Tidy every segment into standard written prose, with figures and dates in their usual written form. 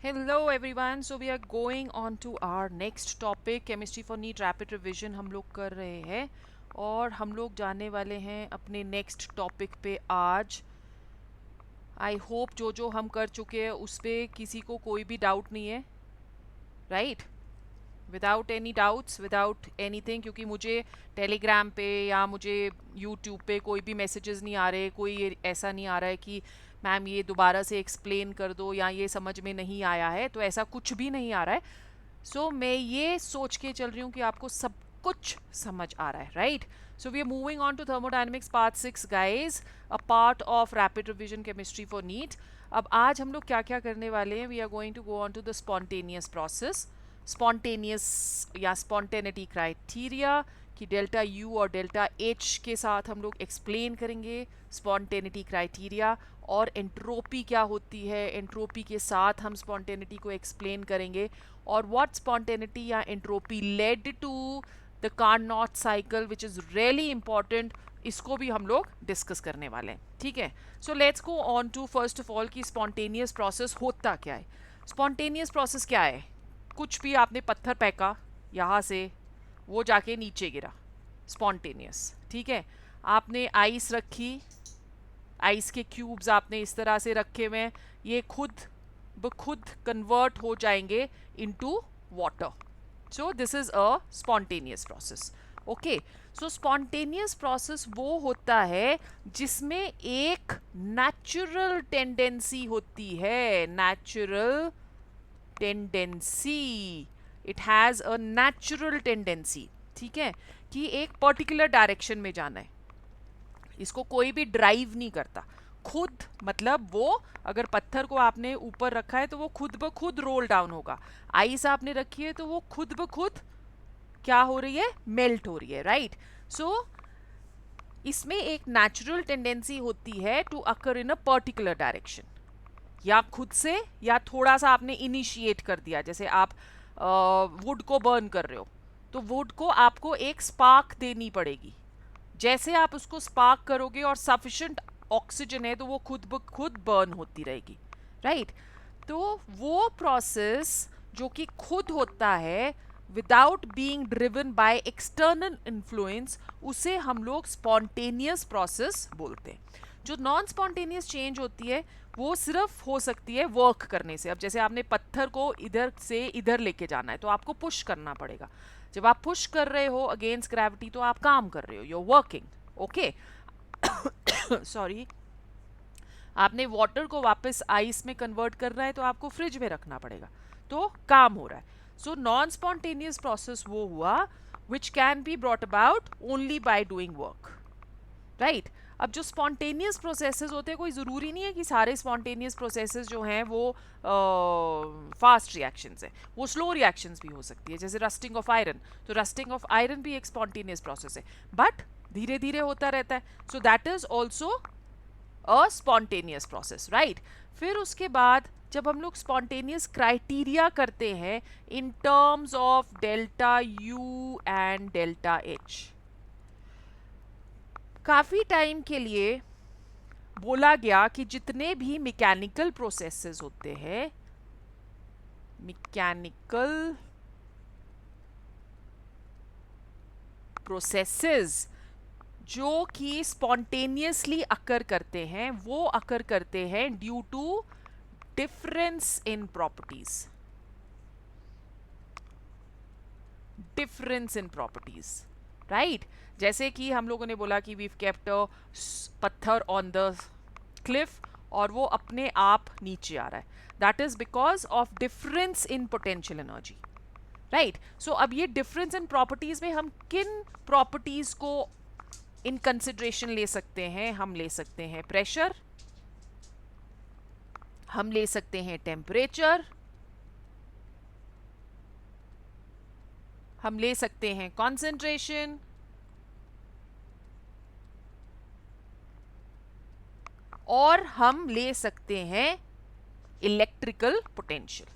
Hello everyone. So we are going on to our next topic, chemistry for NEET rapid revision हम लोग कर रहे हैं और हम लोग जाने वाले हैं अपने नेक्स्ट टॉपिक पे आज। आई होप जो हम कर चुके हैं उस पे किसी को कोई भी डाउट नहीं है, right? Without any doubts, without anything, क्योंकि मुझे टेलीग्राम पे या मुझे यूट्यूब पे कोई भी मैसेजेस नहीं आ रहे, कोई ऐसा नहीं आ रहा है कि मैम ये दोबारा से एक्सप्लेन कर दो या ये समझ में नहीं आया है, तो ऐसा कुछ भी नहीं आ रहा है। मैं ये सोच के चल रही हूँ कि आपको सब कुछ समझ आ रहा है, right? So we are moving on to thermodynamics part 6 guys, a part of rapid revision chemistry for NEET. अब आज हम लोग क्या क्या करने वाले हैं? We are going to go on to the spontaneous process, spontaneous या स्पॉन्टेनिटी क्राइटेरिया कि डेल्टा यू और डेल्टा एच के साथ हम लोग एक्सप्लेन करेंगे स्पॉन्टेनिटी क्राइटेरिया, और एंट्रोपी क्या होती है, एंट्रोपी के साथ हम स्पॉन्टेनिटी को एक्सप्लेन करेंगे, और व्हाट स्पॉन्टेनिटी या entropy led to the Carnot cycle which is really important, इसको भी हम लोग डिस्कस करने वाले हैं, ठीक है? So let's go on to first of all कि स्पॉन्टेनियस प्रोसेस होता क्या है। स्पॉन्टेनियस प्रोसेस क्या है? कुछ भी आपने पत्थर फेंका यहाँ से, वो जाके नीचे गिरा, स्पॉन्टेनियस, ठीक है? आपने आइस रखी, आइस के क्यूब्स आपने इस तरह से रखे हुए हैं, ये खुद ब खुद कन्वर्ट हो जाएंगे into water. So this is a spontaneous process. Okay, so spontaneous process वो होता है जिसमें एक नेचुरल टेंडेंसी होती है, natural tendency, it has a natural tendency, ठीक है? कि एक पर्टिकुलर डायरेक्शन में जाना है, इसको कोई भी ड्राइव नहीं करता खुद। मतलब वो अगर पत्थर को आपने ऊपर रखा है तो वो खुद ब खुद रोल डाउन होगा, आइस आपने रखी है तो वो खुद ब खुद क्या हो रही है, मेल्ट हो रही है, राइट? सो इसमें एक नेचुरल टेंडेंसी होती है to occur in a particular direction, या खुद से या थोड़ा सा आपने इनिशिएट कर दिया। जैसे आप वुड को बर्न कर रहे हो तो वुड को आपको एक स्पार्क देनी पड़ेगी, जैसे आप उसको स्पार्क करोगे और सफिशिएंट ऑक्सीजन है तो वो खुद ब खुद बर्न होती रहेगी, राइट? तो वो प्रोसेस जो कि खुद होता है without being driven by external influence, उसे हम लोग स्पॉन्टेनियस प्रोसेस बोलते हैं। जो नॉन स्पॉन्टेनियस चेंज होती है वो सिर्फ हो सकती है वर्क करने से। अब जैसे आपने पत्थर को इधर से इधर लेके जाना है तो आपको पुश करना पड़ेगा। जब आप पुश कर रहे हो अगेंस्ट ग्रेविटी तो आप काम कर रहे हो, you are working, okay? Sorry. आपने वाटर को वापस आइस में कन्वर्ट करना है तो आपको फ्रिज में रखना पड़ेगा, तो काम हो रहा है। सो नॉन स्पॉन्टेनियस प्रोसेस वो हुआ which can be brought about only by doing work, right? अब जो स्पॉन्टेनियस प्रोसेसेस होते हैं, कोई ज़रूरी नहीं है कि सारे स्पॉन्टेनियस प्रोसेसेस जो हैं वो फास्ट रिएक्शंस हैं, वो स्लो रिएक्शंस भी हो सकती है, जैसे रस्टिंग ऑफ आयरन। तो रस्टिंग ऑफ आयरन भी एक स्पॉन्टेनियस प्रोसेस है, बट धीरे धीरे होता रहता है, so that is also a spontaneous process, right? फिर उसके बाद जब हम लोग स्पॉन्टेनियस क्राइटेरिया करते हैं in terms of delta U and delta H, काफ़ी टाइम के लिए बोला गया कि जितने भी मैकेनिकल प्रोसेसेस होते हैं, मैकेनिकल प्रोसेसेस जो कि स्पॉन्टेनियसली अकर करते हैं, वो अकर करते हैं due to difference in properties, difference in properties, right? जैसे कि हम लोगों ने बोला कि वीव केप्ट अ पत्थर ऑन द क्लिफ और वो अपने आप नीचे आ रहा है, that is because of difference in potential energy, right? So अब ये डिफरेंस इन प्रॉपर्टीज में हम किन प्रॉपर्टीज को इन कंसिडरेशन ले सकते हैं? हम ले सकते हैं प्रेशर, हम ले सकते हैं टेम्परेचर, हम ले सकते हैं कॉन्सेंट्रेशन, और हम ले सकते हैं इलेक्ट्रिकल पोटेंशियल।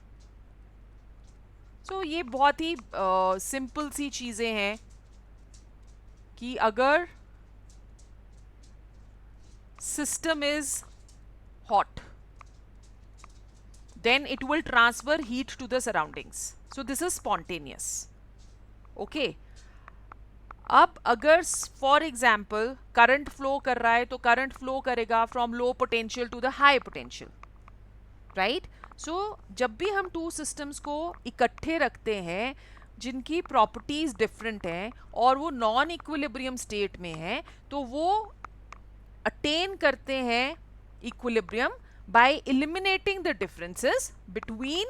सो ये बहुत ही सिंपल सी चीज़ें हैं कि अगर system is hot then it will transfer heat to the surroundings. So this is spontaneous. Okay. अब अगर फॉर एग्जाम्पल करंट फ्लो कर रहा है तो करंट फ्लो करेगा from low potential to the high potential, right. So जब भी हम टू सिस्टम्स को इकट्ठे रखते हैं जिनकी प्रॉपर्टीज डिफरेंट हैं और वो नॉन इक्विलिब्रियम स्टेट में है, तो वो अटेन करते हैं equilibrium bye eliminating the differences between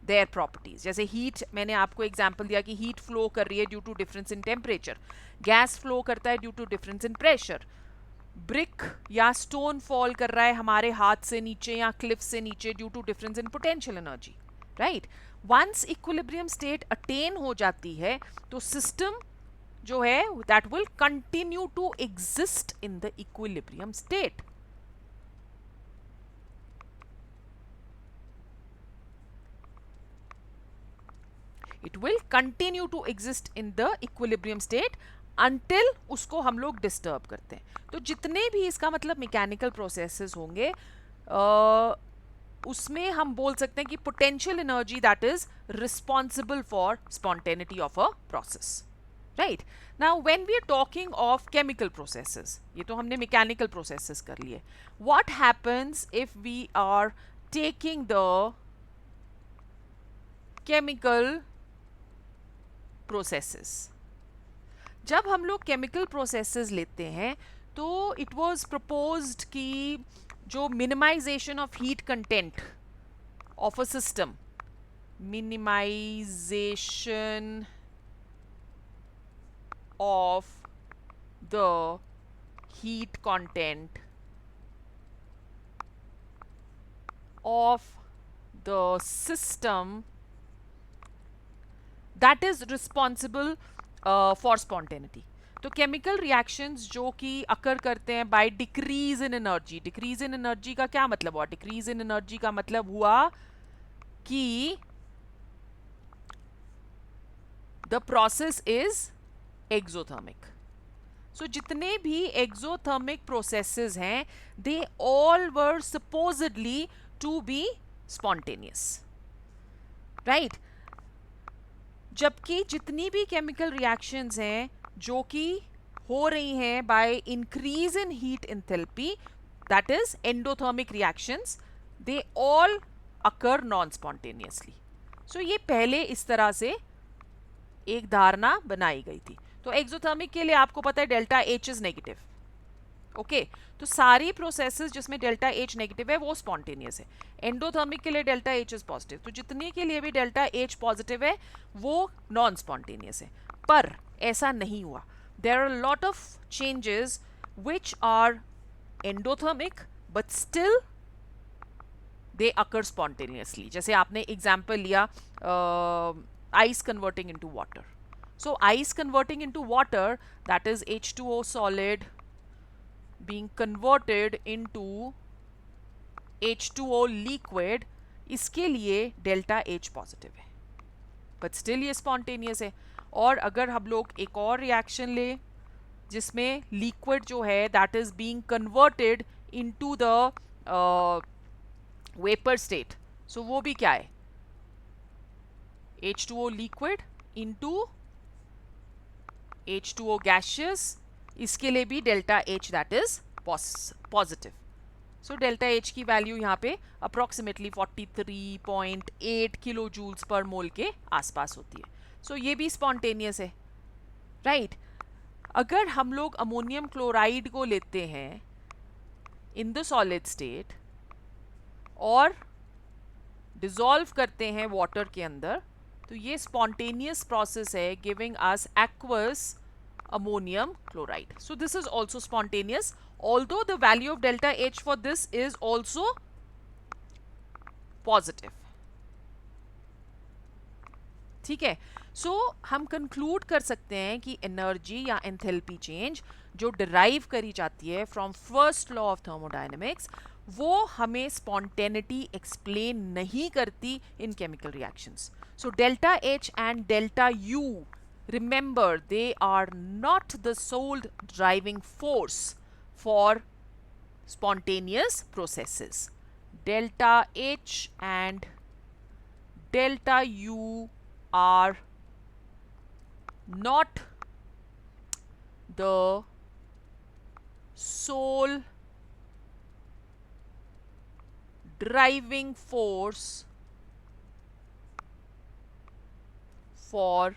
their properties. जैसे हीट, मैंने आपको एग्जांपल दिया कि हीट फ्लो कर रही है due to difference in temperature, gas flow करता है due to difference in pressure, brick या स्टोन फॉल कर रहा है हमारे हाथ से नीचे या क्लिफ से नीचे due to difference in potential energy, right. Once equilibrium state attain हो जाती है तो सिस्टम जो है that will continue to exist in the equilibrium state. It will continue to exist in the equilibrium state until उसको हम लोग disturb करते हैं. तो जितने भी इसका मतलब मैकेनिकल प्रोसेसेस होंगे उसमें हम बोल सकते हैं कि potential energy that is responsible for spontaneity of a process, right. Now when we are talking of chemical processes, ये तो हमने मैकेनिकल प्रोसेसेस कर लिए. What happens if we are taking the chemical processes. जब हम लोग केमिकल प्रोसेसेस लेते हैं तो इट वाज प्रपोज्ड कि जो minimisation of heat content of a system, minimisation of the heat content of the system that is responsible for spontaneity. तो chemical reactions जो कि अकर करते हैं by decrease in energy. Decrease in energy का क्या मतलब हुआ? डिक्रीज इन एनर्जी का मतलब हुआ कि the process is exothermic. So जितने भी एक्सोथर्मिक प्रोसेसेस हैं they all were supposedly to be spontaneous, right. जबकि जितनी भी केमिकल रिएक्शंस हैं जो कि हो रही हैं by increase in heat enthalpy, that is endothermic reactions, they all occur non spontaneously. So ये पहले इस तरह से एक धारणा बनाई गई थी. तो एक्सोथर्मिक के लिए आपको पता है delta H is negative. Okay, तो सारी प्रोसेसेस जिसमें डेल्टा एच नेगेटिव है वो स्पॉन्टेनियस है. एंडोथर्मिक के लिए डेल्टा एच इज पॉजिटिव. तो जितने के लिए भी डेल्टा एच पॉजिटिव है वो नॉन स्पॉन्टेनियस है. पर ऐसा नहीं हुआ. There are lot of changes which are endothermic but still they occur spontaneously. जैसे आपने एग्जाम्पल लिया ice converting into water. So ice converting into water, that is H2O solid being converted into H2O liquid, इसके लिए delta H positive है but स्टिल ये spontaneous है. और अगर हम लोग एक और रिएक्शन ले जिसमें लिक्विड जो है that is being converted into the vapour state, so वो भी क्या है? H2O liquid into H2O gaseous, इसके लिए भी delta H that is positive. So delta H की वैल्यू यहाँ पे अप्रोक्सीमेटली 43.8 किलो जूल्स पर मोल के आसपास होती है. सो ये भी स्पॉन्टेनियस है, राइट. अगर हम लोग अमोनियम क्लोराइड को लेते हैं इन द सॉलिड स्टेट और डिसॉल्व करते हैं वाटर के अंदर, तो ये स्पॉन्टेनियस प्रोसेस है giving us aqueous ammonium chloride. So this is also spontaneous, although the value of delta H for this is also positive. ठीक है. सो हम कंक्लूड कर सकते हैं कि एनर्जी या एंथैल्पी चेंज जो डिराइव करी जाती है from first law of thermodynamics वो हमें स्पॉन्टेनिटी एक्सप्लेन नहीं करती इन chemical reactions. So delta H and delta U, remember they are not the sole driving force for spontaneous processes. delta H and delta U are not the sole driving force for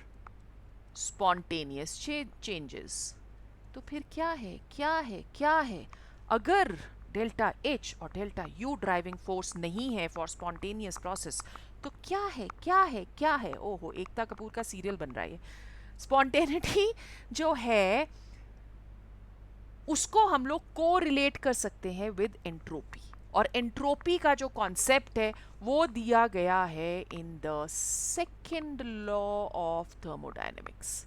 spontaneous changes. तो फिर क्या है अगर delta H और delta U driving force नहीं है for spontaneous process, तो क्या है ओहो, एकता कपूर का सीरियल बन रहा है। स्पॉन्टेनिटी जो है उसको हम लोग को रिलेट कर सकते हैं विद एंट्रोपी, और एंट्रोपी का जो कॉन्सेप्ट है वो दिया गया है in the second law of thermodynamics.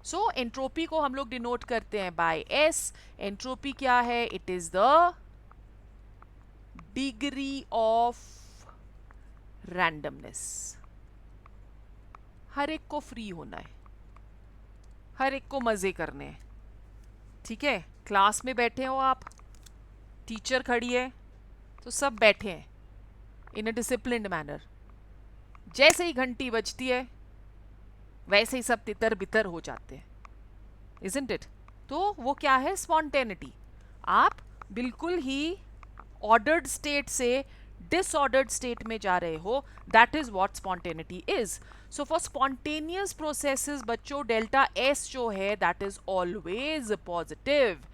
So entropy को हम लोग डिनोट करते हैं बाय एस। एंट्रोपी क्या है? It is the degree of randomness. हर एक को फ्री होना है, हर एक को मजे करने हैं, ठीक है। क्लास में बैठे हो आप, टीचर खड़ी है तो सब बैठे हैं इन अ डिसिप्लिन्ड मैनर। जैसे ही घंटी बजती है वैसे ही सब तितर बितर हो जाते हैं, इजंट इट? तो वो क्या है? स्पॉन्टेनिटी। आप बिल्कुल ही ऑर्डर्ड स्टेट से डिसऑर्डर्ड स्टेट में जा रहे हो, that is what spontaneity is. So for spontaneous processes बच्चों, डेल्टा एस जो है दैट इज ऑलवेज पॉजिटिव।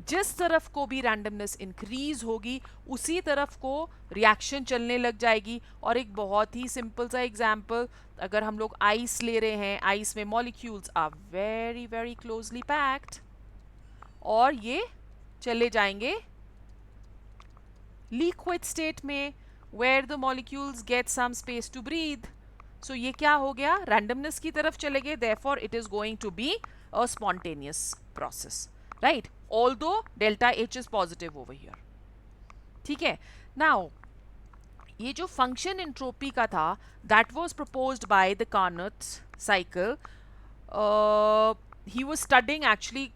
जिस तरफ को भी रैंडमनेस इंक्रीज होगी उसी तरफ को रिएक्शन चलने लग जाएगी। और एक बहुत ही सिंपल सा एग्जांपल, अगर हम लोग आइस ले रहे हैं, आइस में molecules are very very closely packed और ये चले जाएंगे लिक्विड स्टेट में where the molecules get some space to breathe. So ये क्या हो गया? Randomness की तरफ चले गए, therefore it is going to be a spontaneous process, right? Although delta H is positive over here. ठीक है? Now ये जो function entropy का था, that was proposed by the Carnot cycle. He was studying actually,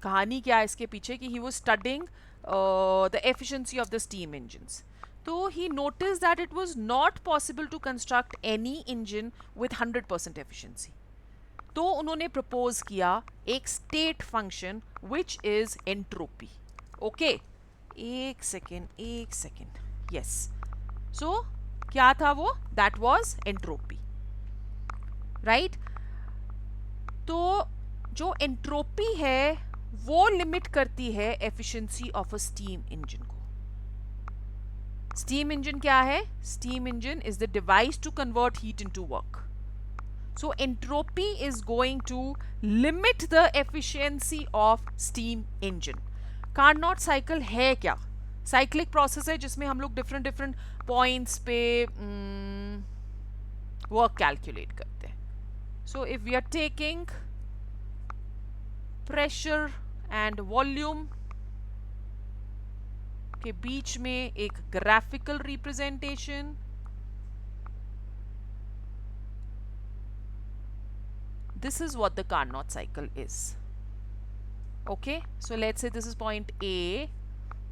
कहानी क्या है इसके पीछे कि he was studying the efficiency of the steam engines. So he noticed that it was not possible to construct any engine with 100% efficiency. तो उन्होंने propose किया एक state function which is entropy. Okay? एक second. Yes. So क्या था वो? That was entropy. Right? तो जो entropy है वो limit करती है efficiency of a steam engine को। Steam engine क्या है? Steam engine is the device to convert heat into work. So entropy is going to limit the efficiency of steam engine. Carnot cycle है क्या? Cyclic process है जिसमें हम लोग different points पे work calculate करते हैं. So if we are taking pressure and volume के बीच में एक graphical representation, this is what the Carnot cycle is. Okay, so let's say this is point A.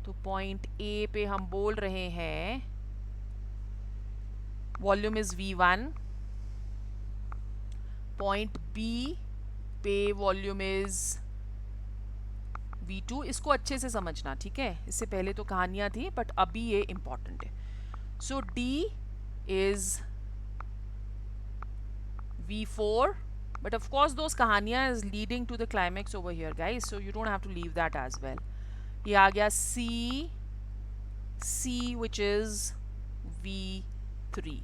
तो point A पे हम बोल रहे हैं volume is V1, point B पे वॉल्यूम इज V2। इसको अच्छे से समझना, ठीक है? इससे पहले तो कहानियां थी बट अभी ये इंपॉर्टेंट है। सो D is V4, but of course those कहानियां is leading to the climax over here guys, so you don't have to leave that as well. ये आ गया C which is V3.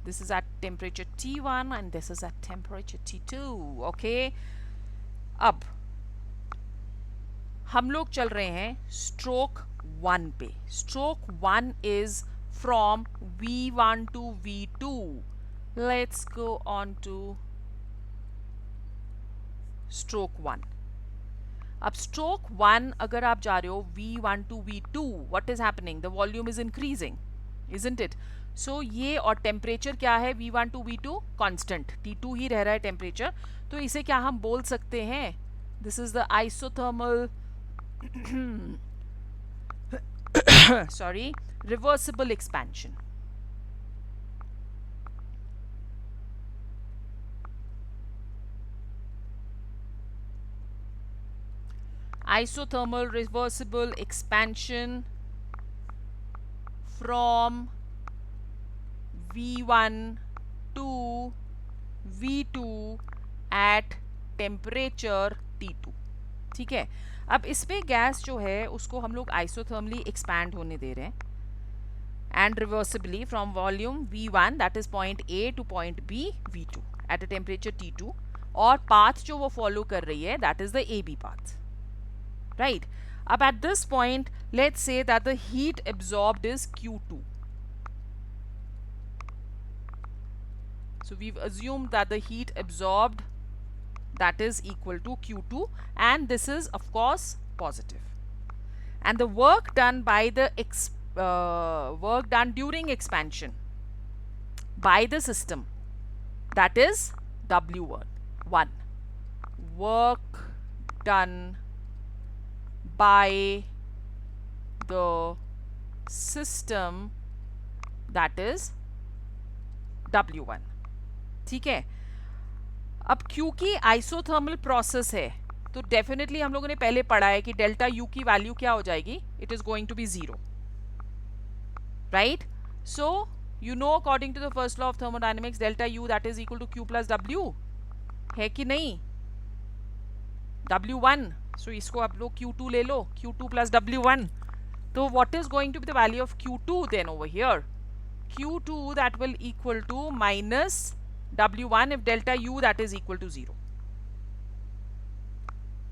This is at temperature T1 and this is at temperature T2. Okay, अब हम लोग चल रहे हैं stroke 1 पे। Stroke 1 is from V1 to V2. Let's go on to stroke 1। अब स्ट्रोक 1 अगर आप जा रहे हो V1 to V2, what is happening? The volume is increasing, isn't it? So ये और टेम्परेचर क्या है? V1 to V2 constant, T2 ही रह रहा है टेम्परेचर। तो इसे क्या हम बोल सकते हैं? This is the isothermal sorry, reversible expansion. Isothermal reversible expansion from V1 to V2 at temperature T2. ठीक है, अब इस पे गैस जो है उसको हम लोग आइसोथर्मली एक्सपैंड होने दे रहे हैं and reversibly from volume V1 that is point A two point B V2 at a temperature T2, और पाथ जो वो फॉलो कर रही है that is the AB path, right. अब at this point let's say that the heat absorbed is Q2. So we've assumed that the heat absorbed that is equal to Q2, and this is of course positive. And the work done by the work done during expansion by the system, that is W1. Work done by the system, that is W1. ठीक है, अब क्योंकि isothermal process है तो definitely हम लोगों ने पहले पढ़ा है कि डेल्टा यू की वैल्यू क्या हो जाएगी, it is going to be 0, right. So you know according to the first law of thermodynamics delta U that is equal to Q plus W, है कि नहीं, W1. सो इसको आप लोग Q2 ले लो, Q2 प्लस W1. तो what is going to be the value of Q2 then over here, Q2 that will equal to minus W1 if delta U that is equal to 0.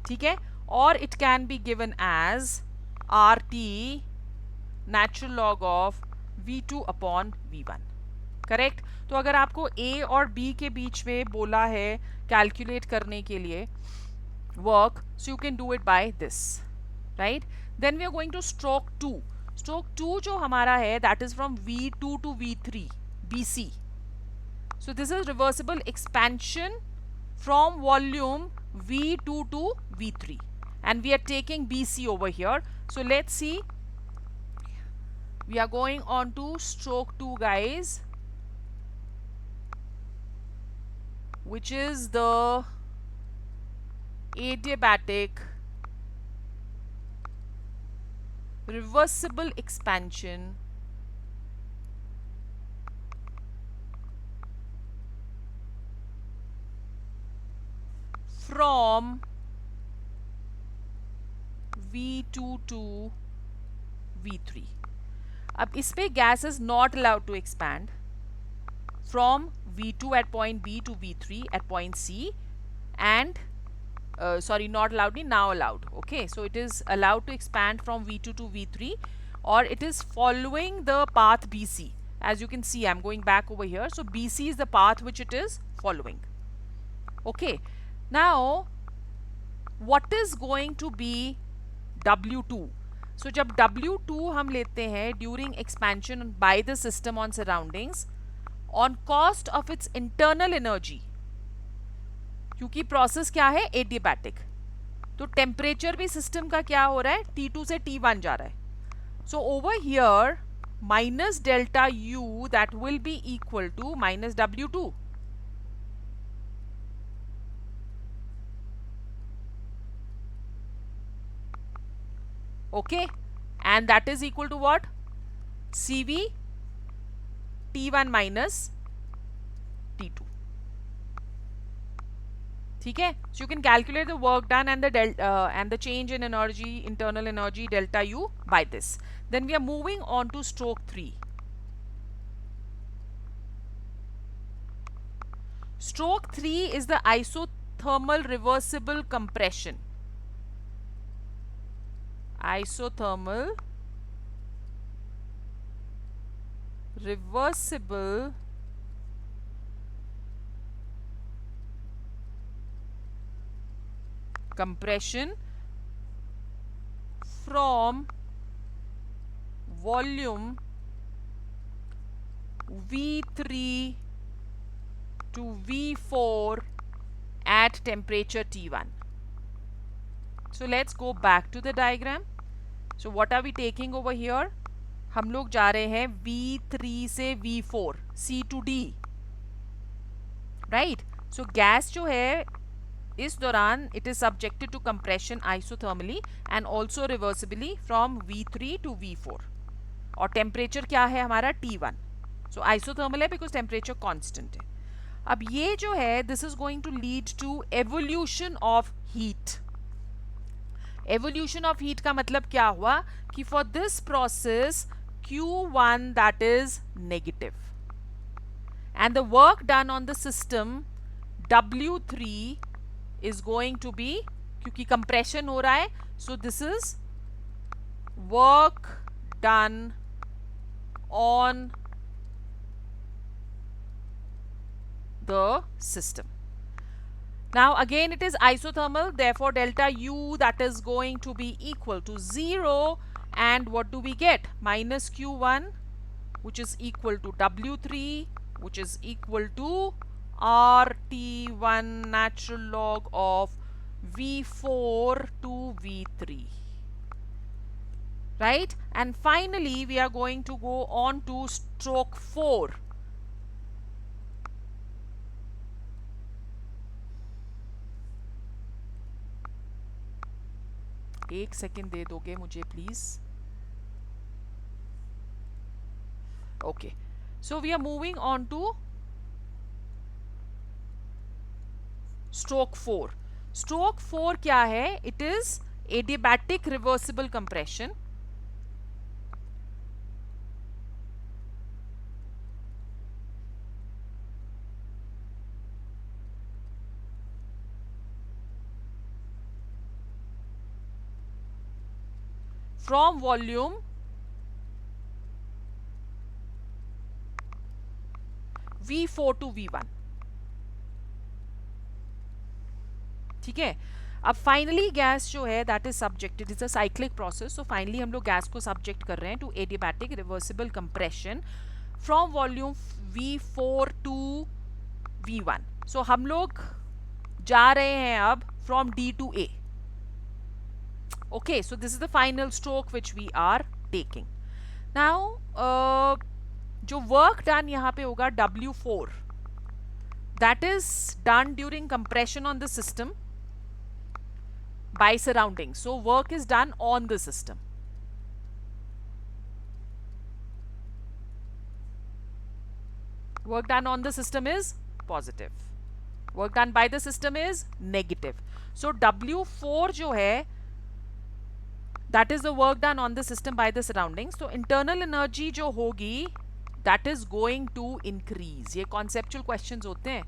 ठीक है, और it can be given as RT natural log of V2 upon V1. Correct. तो अगर आपको A और B के बीच में बोला है कैलकुलेट करने के लिए work, so you can do it by this, right. Then we are going to stroke 2. Stroke 2 जो हमारा है that is from V2 to V3 BC. So this is reversible expansion from volume V2 to V3 and we are taking BC over here. So let's see, we are going on to stroke 2 guys, which is the adiabatic reversible expansion from V2 to V3. अब इस पे gas is not allowed to expand from V2 at point B to V3 at point C, and sorry, not allowed, now allowed. Okay, so it is allowed to expand from V2 to V3, or it is following the path BC. As you can see, I'm going back over here. So BC is the path which it is following. Okay, now what is going to be W2? So जब W2 हम लेते हैं during expansion by the system on surroundings on cost of its internal energy, क्योंकि process क्या है, adiabatic, तो temperature भी system का क्या हो रहा है, T2 से T1 जा रहा है. So over here minus delta U that will be equal to minus W2. Okay, and that is equal to what, CV T1 minus T2. ठीक है, so you can calculate the work done and the change in energy, internal energy delta U by this. Then we are moving on to stroke 3. Stroke 3 is the isothermal reversible compression. Isothermal reversible compression from volume V3 to V4 at temperature T1. So let's go back to the diagram. So what are we taking over here? हम लोग जा रहे हैं V3 से V4 C to D, राइट? सो gas जो है इस दौरान it is subjected to compression isothermally and also reversibly from V3 to V4, और टेम्परेचर क्या है हमारा T1. सो आइसोथर्मल है बिकॉज टेम्परेचर कांस्टेंट है. अब ये जो है this is going to lead to evolution of heat. Evolution of heat का मतलब क्या हुआ कि for this process Q1 that is negative and the work done on the system W3 is going to be, क्योंकि compression हो रहा है, so this is work done on the system. Now again it is isothermal, therefore delta U that is going to be equal to 0, and what do we get? Minus Q1, which is equal to W3, which is equal to RT1 natural log of V4 to V3, right? And finally we are going to go on to stroke 4. एक second दे दोगे मुझे please? Okay, so we are moving on to stroke 4. Stroke 4 क्या है? It is adiabatic reversible compression. From volume V4 to V1. ठीक है. अब finally gas जो है that is subjected, it's a cyclic process, so finally हम लोग gas को सब्जेक्ट कर रहे हैं to adiabatic reversible compression from volume V4 to V1. सो हम लोग जा रहे हैं अब from D to A. Okay, so this is the final stroke which we are taking. Now, जो work done यहाँ पे होगा W4, that is done during compression on the system by surroundings. So work is done on the system. Work done on the system is positive. Work done by the system is negative. So W4 जो है that is the work done on the system by the surroundings. So internal energy जो होगी that is going to increase. ये conceptual questions होते हैं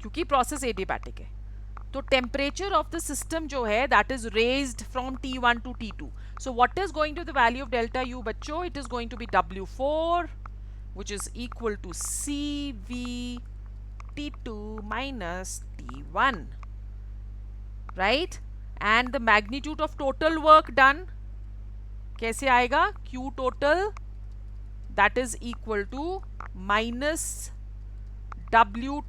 क्योंकि process adiabatic है. तो temperature of the system जो है that is raised from T1 to T2. So what is going to the value of delta U बच्चों? It is going to be W4, which is equal to CV T2 minus T1. Right? And the magnitude of total work done कैसे आएगा? Q total that is equal to minus W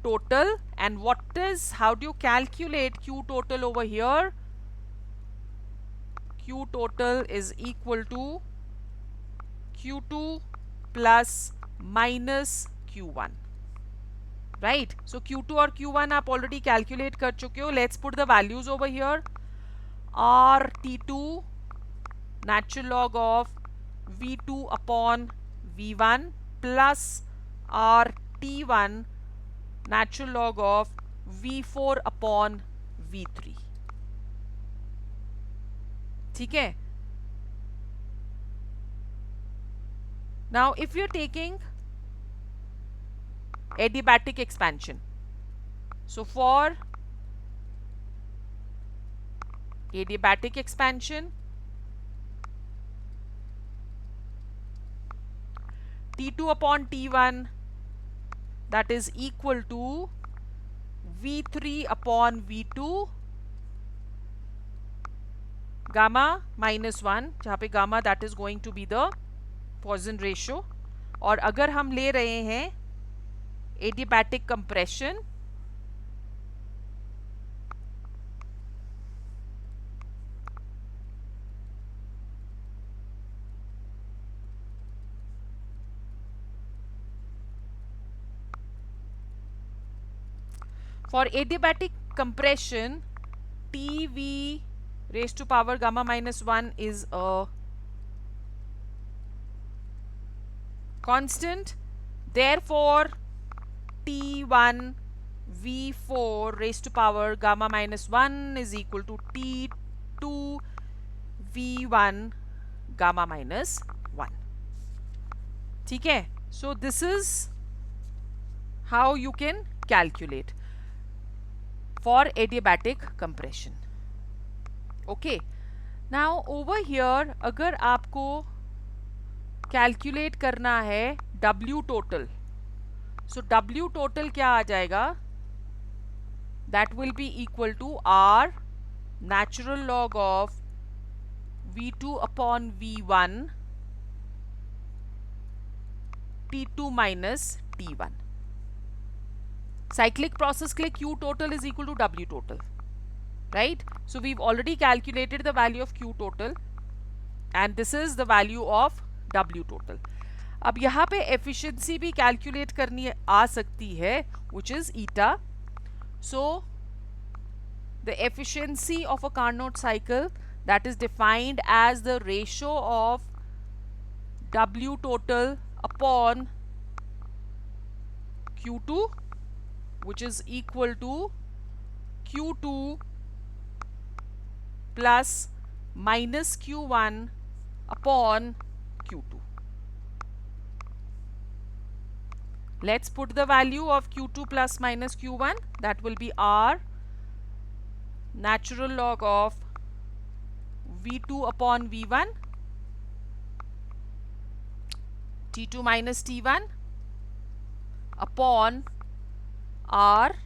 total. And what is, how do you calculate Q total over here? Q total is equal to Q2 plus minus Q1. Right? So Q2 और Q1 आप already calculate कर चुके हो. Let's put the values over here. RT2 natural log of V2 upon V1 plus RT1 natural log of V4 upon V3. ठीक है? Now if you're taking adiabatic expansion, so for adiabatic expansion T2 upon T1 that is equal to V3 upon V2 gamma minus 1, जहाँ पे gamma that is going to be the Poisson ratio. और अगर हम ले रहे हैं adiabatic compression For adiabatic compression, Tv raised to power gamma minus 1 is a constant. Therefore, T1 V4 raised to power gamma minus 1 is equal to T2 V1 gamma minus 1. ठीक है? So this is how you can calculate for adiabatic compression. Okay. Now over here अगर आपको calculate करना है W total, so W total क्या आ जाएगा? That will be equal to R natural log of V2 upon V1 T2 minus T1. Cyclic process के लिए Q total is equal to W total, right? So we've already calculated the value of Q total and this is the value of W total. अब यहाँ पे efficiency भी calculate करनी आ सकती है, which is eta. So the efficiency of a Carnot cycle, that is defined as the ratio of W total upon Q2, which is equal to Q2 plus minus Q1 upon Q2. Let's put the value of Q2 plus minus Q1. That will be R natural log of V2 upon V1 T2 minus T1 upon R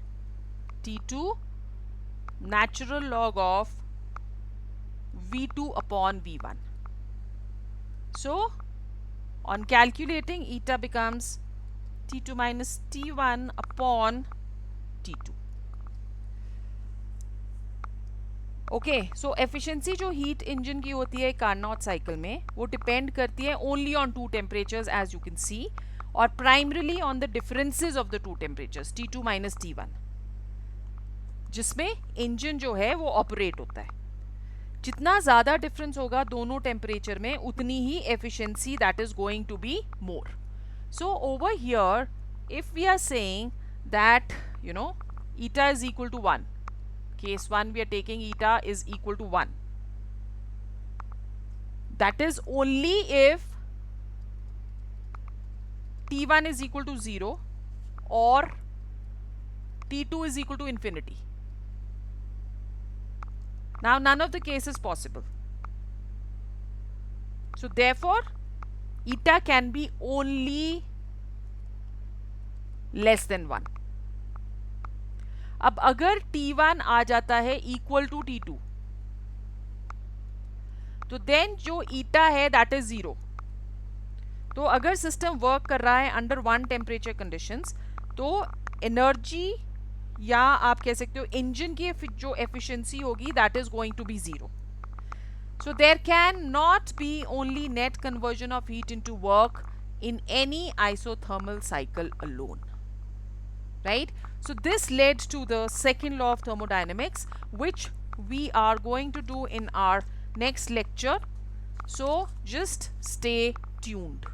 T2 natural log of V2 upon V1. So on calculating, eta becomes T2 minus T1 upon T2. Okay, so efficiency जो heat engine की होती है Carnot cycle में, वो depend करती है only on two temperatures as you can see, और primarily on the differences of the two temperatures T2 minus T1, जिसमें इंजन जो है वो ऑपरेट होता है. जितना ज़्यादा डिफरेंस होगा दोनों टेम्परेचर में, उतनी ही efficiency that is going to be more. So over here if we are saying that you know eta is equal to 1, case 1 we are taking eta is equal to 1. That is only if T1 is equal to 0 or T2 is equal to infinity. Now none of the case is possible. So therefore eta can be only less than 1. अब अगर T1 आ जाता है equal to T2, तो then जो ईटा है that is 0. तो अगर system work कर रहा है अंडर वन टेम्परेचर कंडीशंस, तो एनर्जी या आप कह सकते हो इंजन की जो एफिशिएंसी होगी that is going to be 0. So there can not be only net conversion of heat into work in any isothermal cycle alone, right? So this led to the second law of thermodynamics, which we are going to do in our next lecture. So just stay tuned.